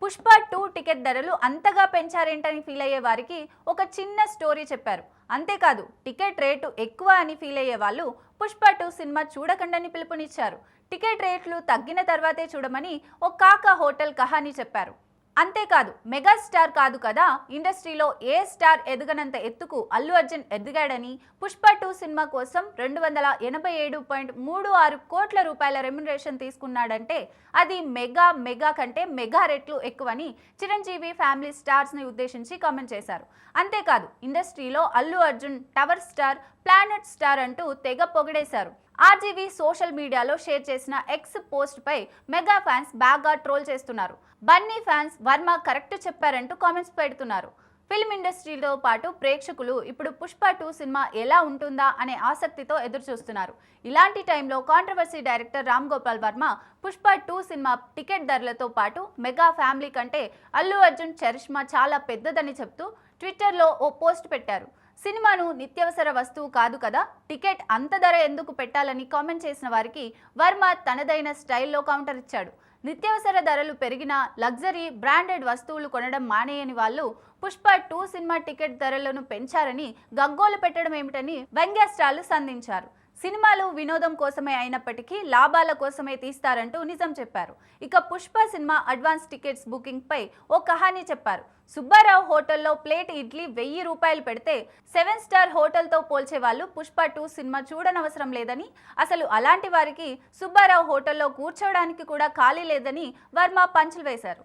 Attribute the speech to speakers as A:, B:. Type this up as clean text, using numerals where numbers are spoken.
A: Pushpa 2 ticket ధరలు అంతగా పెంచారేంటని feel అయ్యే వారికి ఒక చిన్న స్టోరీ చెప్పారు. అంతేకాదు టికెట్ రేటు ఎక్కువ అని ఫీల్ అయ్యే వాళ్ళు పుష్ప 2 సినిమా చూడకండని పిలుపునిచ్చారు. టికెట్ రేట్లు తగ్గిన తర్వాతే చూడమని ఓ కాకా హోటల్ కహాని చెప్పారు. అంతేకాదు మెగాస్టార్ కాదు కదా, ఇండస్ట్రీలో ఏ స్టార్ ఎదగనంత ఎత్తుకు అల్లు అర్జున్ ఎదిగాడని, పుష్ప 2 సినిమా కోసం 287.36 కోట్ల రూపాయల రెమ్యునరేషన్ తీసుకున్నాడంటే అది మెగా కంటే మెగా రెట్లు ఎక్కువని చిరంజీవి ఫ్యామిలీ స్టార్స్ ని ఉద్దేశించి కామెంట్ చేశారు. అంతేకాదు ఇండస్ట్రీలో Allu Arjun tower star, planet star అంటూ తెగ పొగిడేశారు. ఆర్జీవి సోషల్ మీడియాలో షేర్ చేసిన ఎక్స్ పోస్ట్ పై మెగా ఫ్యాన్స్ బాగా ట్రోల్ చేస్తున్నారు. బన్నీ ఫ్యాన్స్ వర్మ కరెక్ట్ చెప్పారంటూ కామెంట్స్ పెడుతున్నారు. ఫిల్మ్ ఇండస్ట్రీతో పాటు ప్రేక్షకులు ఇప్పుడు పుష్ప 2 సినిమా ఎలా ఉంటుందా అనే ఆసక్తితో ఎదురు చూస్తున్నారు. ఇలాంటి టైంలో controversy director Ram Gopal Varma Pushpa 2 cinema ticket ధరలతో పాటు మెగా ఫ్యామిలీ కంటే అల్లు అర్జున్ చరిష్మా చాలా పెద్దదని చెప్తూ ట్విట్టర్లో ఓ పోస్ట్ పెట్టారు. సినిమాను నిత్యావసర వస్తువు కాదు కదా, టికెట్ అంత ధర ఎందుకు పెట్టాలని కామెంట్ చేసిన వారికి వర్మ తనదైన స్టైల్లో కౌంటర్ ఇచ్చాడు. నిత్యావసర ధరలు పెరిగినా లగ్జరీ బ్రాండెడ్ వస్తువులు కొనడం మానేయని వాళ్ళు పుష్ప 2 సినిమా టికెట్ ధరలను పెంచారని గగ్గోలు పెట్టడం ఏమిటని వ్యంగ్యాస్త్రాలు సంధించారు. సినిమాలు వినోదం కోసమే అయినప్పటికీ లాభాల కోసమే తీస్తారంటూ నిజం చెప్పారు. ఇక Pushpa cinema advance tickets booking పై ఓ కహానీ చెప్పారు. సుబ్బారావు హోటల్లో ప్లేట్ ఇడ్లీ 1000 రూపాయలు పెడితే 7 స్టార్ హోటల్తో పోల్చే వాళ్ళు పుష్ప 2 సినిమా చూడనవసరం లేదని, అసలు అలాంటి వారికి సుబ్బారావు హోటల్లో కూర్చోవడానికి కూడా ఖాళీ లేదని వర్మ పంచులు వేశారు.